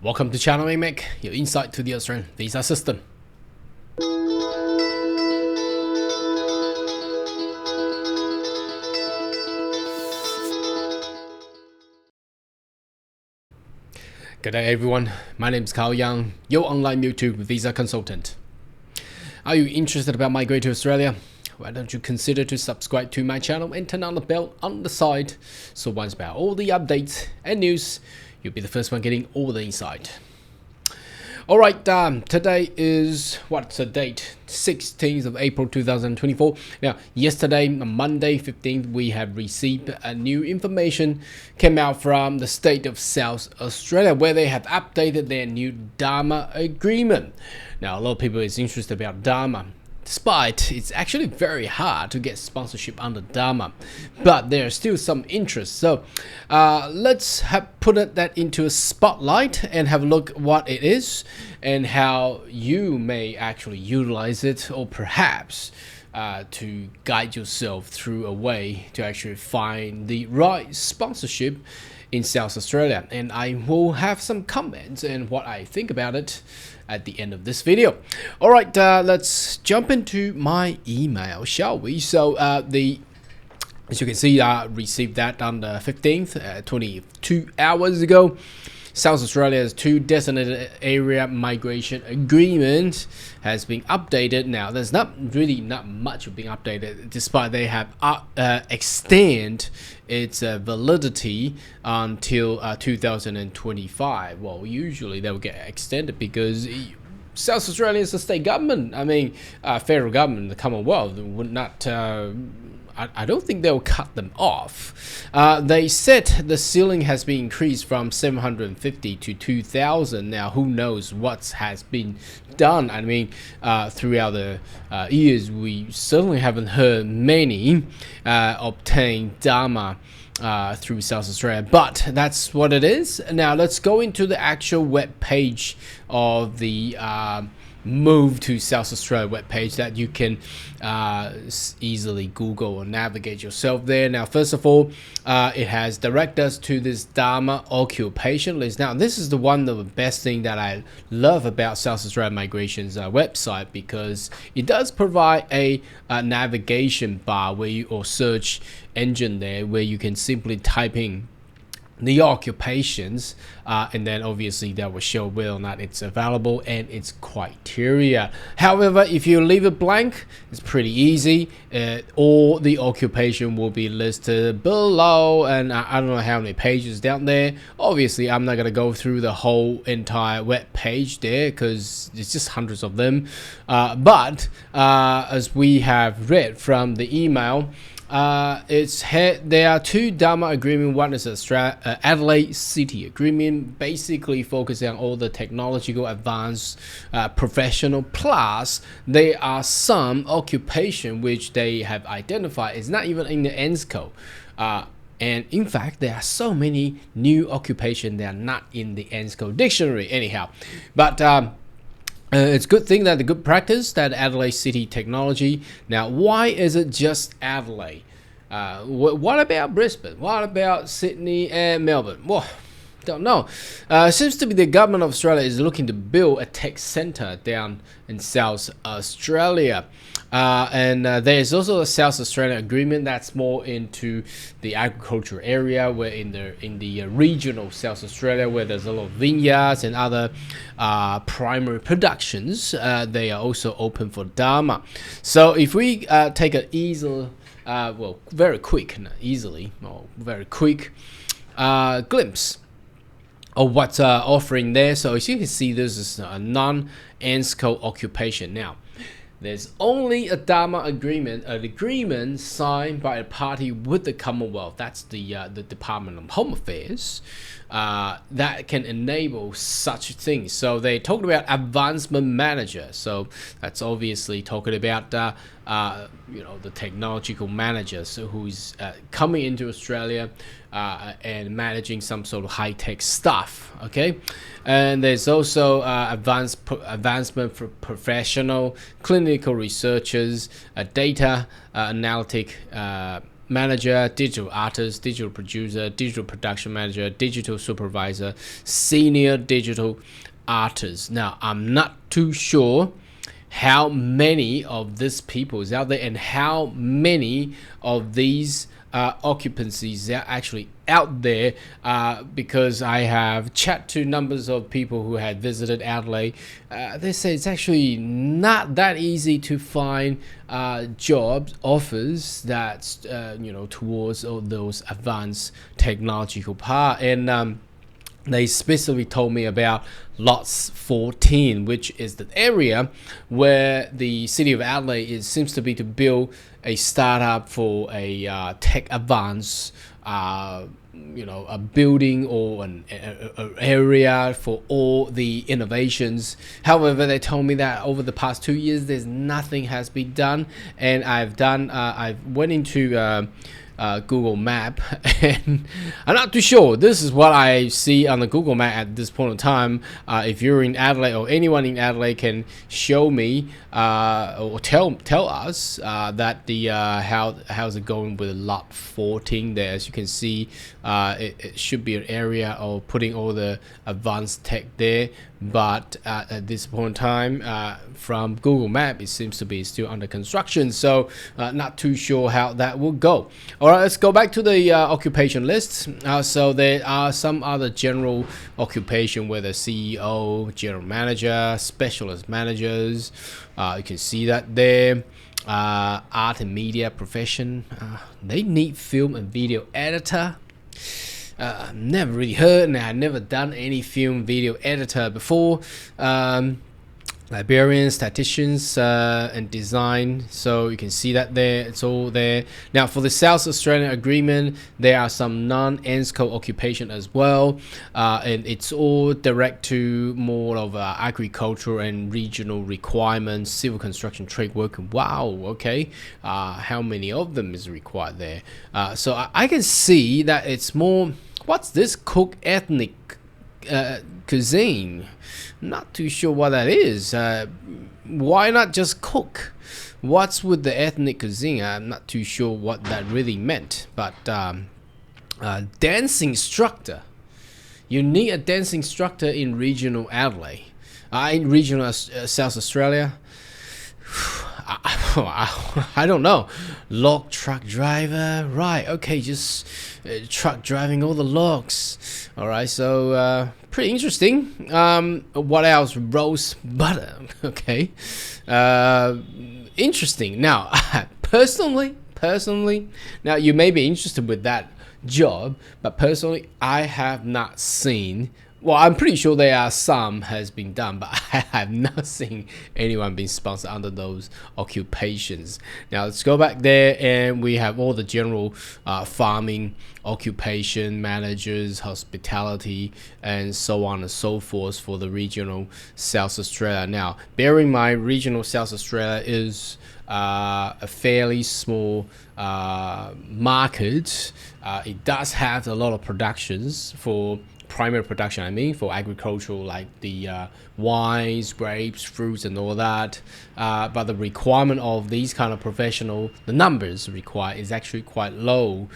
Welcome to Channel Make, your insight to the Australian visa system. Good day everyone, my name is Carl Young, your online YouTube visa consultant. Are you interested about migrating to Australia? Why don't you consider to subscribe to my channel and turn on the bell on the side, so once about all the updates and news, you'll be the first one getting all the insight. Alright, today is, what's the date? 16th of April 2024. Now, yesterday, Monday 15th, we have received a new information came out from the state of South Australia, where they have updated their new Dharma agreement. Now, a lot of people is interested about Dharma. Despite it's actually very hard to get sponsorship under Dharma, but there's still some interest. So let's put that into a spotlight and have a look what it is and how you may actually utilize it, or perhaps to guide yourself through a way to actually find the right sponsorship in South Australia. And I will have some comments and what I think about it at the end of this video. Alright, let's jump into my email, shall we? So as you can see, I received that on the 15th, 22 hours ago. South Australia's 2 designated area migration agreement has been updated. Now, there's not much being updated, despite they have extend its validity until 2025. Well, usually they will get extended because South Australia is a state government. I mean, federal government, the Commonwealth would not. I don't think they'll cut them off. They said the ceiling has been increased from 750 to 2,000. Now, who knows what has been done? I mean, throughout the years, we certainly haven't heard many obtain Dharma through South Australia, but that's what it is. Now, let's go into the actual web page of the move to South Australia webpage that you can easily Google or navigate yourself there. Now, first of all, it has directed us to this Dharma occupation list. Now, this is one of the best thing that I love about South Australia Migration's website, because it does provide a navigation bar or search engine there where you can simply type in the occupations, and then obviously that will show whether or not it's available and its criteria. However, if you leave it blank, it's pretty easy. All the occupation will be listed below, and I don't know how many pages down there. Obviously, I'm not going to go through the whole entire web page there because it's just hundreds of them. But as we have read from the email, there are 2 Dharma agreement. One is Adelaide City agreement, basically focusing on all the technological advanced professional, plus there are some occupation which they have identified is not even in the ENSCO. And in fact, there are so many new occupation that are not in the ENSCO dictionary anyhow. But it's a good thing that the good practice that Adelaide City technology. Now, why is it just Adelaide? What about Brisbane? What about Sydney and Melbourne? Well, don't know. Seems to be the government of Australia is looking to build a tech center down in South Australia. And there's also a South Australia agreement that's more into the agriculture area, where in the regional South Australia, where there's a lot of vineyards and other primary productions, they are also open for Dharma. So if we take an very quick glimpse of what's offering there. So as you can see, this is a non-ENSCO occupation. Now, there's only a Dharma agreement, an agreement signed by a party with the Commonwealth. That's the Department of Home Affairs, that can enable such things. So they talked about advancement manager. So that's obviously talking about the technological manager, so who's coming into Australia and managing some sort of high-tech stuff. Okay, and there's also advancement for professional, clinical researchers, data analytic manager, digital artist, digital producer, digital production manager, digital supervisor, senior digital artist. Now, I'm not too sure how many of these people is out there and how many of these occupancies are actually out there, because I have chat to numbers of people who had visited Adelaide. They say it's actually not that easy to find jobs offers that's towards all those advanced technological part. And they specifically told me about lots 14, which is the area where the city of Adelaide seems to be to build a startup for a tech advance, a building or an area for all the innovations. However, they told me that over the past 2 years, there's nothing has been done, and I went into Google Map, and I'm not too sure. This is what I see on the Google Map at this point in time. If you're in Adelaide or anyone in Adelaide can show me or tell us that the how's it going with lot 14 there. As you can see, it should be an area of putting all the advanced tech there, but at this point in time, from Google Map, it seems to be still under construction, so not too sure how that will go. All right, let's go back to the occupation list. So there are some other general occupation where the CEO, general manager, specialist managers, you can see that there. Art and media profession, they need film and video editor. Never really heard, and I've never done any film video editor before. Librarians, statisticians, and design. So you can see that there, it's all there. Now for the South Australian agreement, there are some non-ENSCO occupation as well, and it's all direct to more of agricultural and regional requirements, civil construction, trade work. Wow, okay. How many of them is required there? So I can see that it's more, what's this, cook ethnic cuisine? Not too sure what that is. Why not just cook? What's with the ethnic cuisine? I'm not too sure what that really meant. But dancing instructor. You need a dancing instructor in regional Adelaide. In regional South Australia. I don't know. Log truck driver, right? Okay, just truck driving all the logs. All right, so pretty interesting. What else? Roast butter. Okay, interesting. Now, personally, now you may be interested with that job, but personally, I have not seen. Well, I'm pretty sure there are some has been done, but I have not seen anyone being sponsored under those occupations. Now let's go back there, and we have all the general farming occupation, managers, hospitality, and so on and so forth for the regional South Australia. Now, bear in mind, regional South Australia is a fairly small market. It does have a lot of productions for primary production, I mean, for agricultural, like the wines, grapes, fruits, and all that. But the requirement of these kind of professional, the numbers required is actually quite low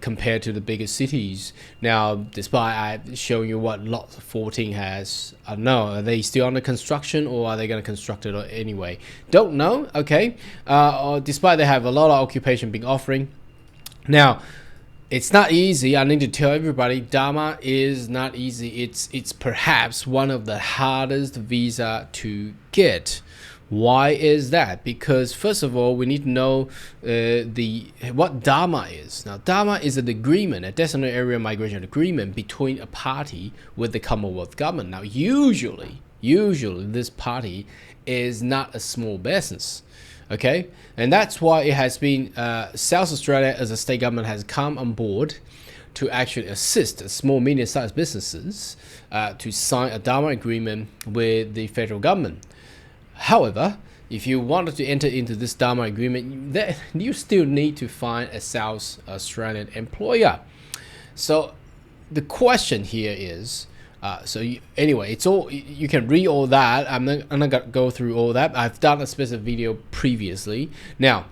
compared to the bigger cities. Now, despite I showing you what lot 14 has, I don't know, are they still under construction, or are they going to construct it anyway? Don't know, okay? Despite they have a lot of occupation being offering. Now, it's not easy. I need to tell everybody, Dharma is not easy. It's perhaps one of the hardest visa to get. Why is that? Because first of all, we need to know what Dharma is. Now, Dharma is an agreement, a designated area migration agreement between a party with the Commonwealth government. Now, usually this party is not a small business. Okay, and that's why it has been South Australia as a state government has come on board to actually assist small, medium-sized businesses to sign a Dharma agreement with the federal government. However, if you wanted to enter into this Dharma agreement, you still need to find a South Australian employer. So the question here is, anyway, it's all, you can read all that. I'm not gonna go through all that. I've done a specific video previously. Now,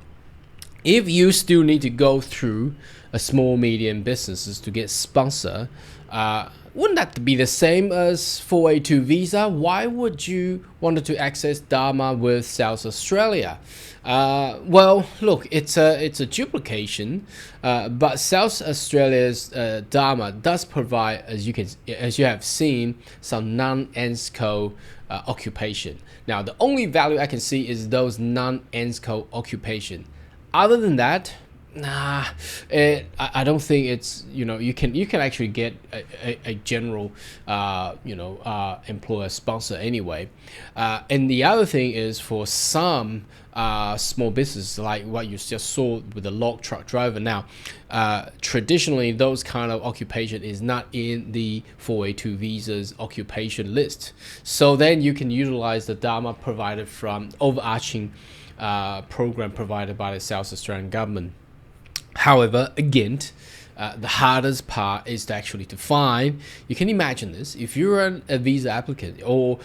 if you still need to go through a small medium businesses to get sponsor, wouldn't that be the same as 482 visa? Why would you want to access Dharma with South Australia? Well, look, it's a duplication, but South Australia's Dharma does provide, as you have seen, some non-ENSCO occupation. Now, the only value I can see is those non-ENSCO occupation. Other than that, nah, I don't think it's, you can actually get a general employer sponsor anyway. And the other thing is, for some small business like what you just saw with the log truck driver, now traditionally those kind of occupation is not in the 482 visas occupation list, so then you can utilize the Dharma provided from overarching program provided by the South Australian government. However, again, the hardest part is to actually to find. You can imagine this: if you're a visa applicant, or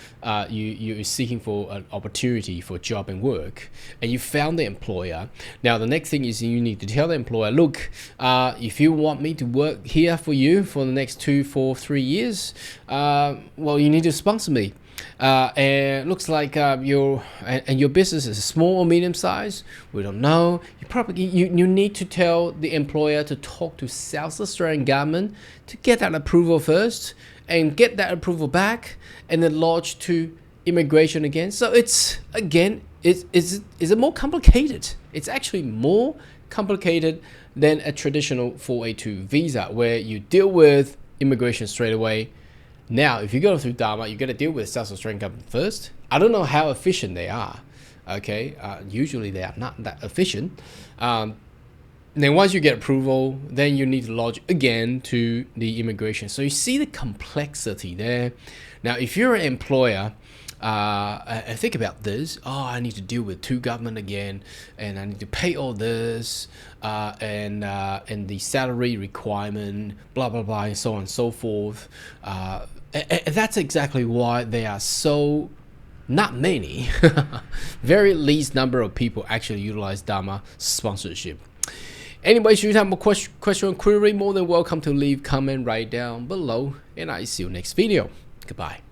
you're seeking for an opportunity for job and work, and you found the employer. Now, the next thing is you need to tell the employer, look, if you want me to work here for you for the next 2, 4, 3 years, well, you need to sponsor me. And it looks like your business is small or medium size. We don't know. You need to tell the employer to talk to South Australian government to get that approval first, and get that approval back, and then lodge to immigration again. So it's more complicated. It's actually more complicated than a traditional 482 visa, where you deal with immigration straight away. Now, if you go through Dharma, you got to deal with South Australian government first. I don't know how efficient they are. Okay, usually they are not that efficient. Then once you get approval, then you need to lodge again to the immigration. So you see the complexity there. Now, if you're an employer, think about this. Oh, I need to deal with 2 government again, and I need to pay all this, and the salary requirement, blah blah blah, and so on and so forth. And that's exactly why there are so not many, very least number of people actually utilize Dharma sponsorship. Anyway, should you have a question or query, more than welcome to leave comment right down below, and I see you next video. Goodbye.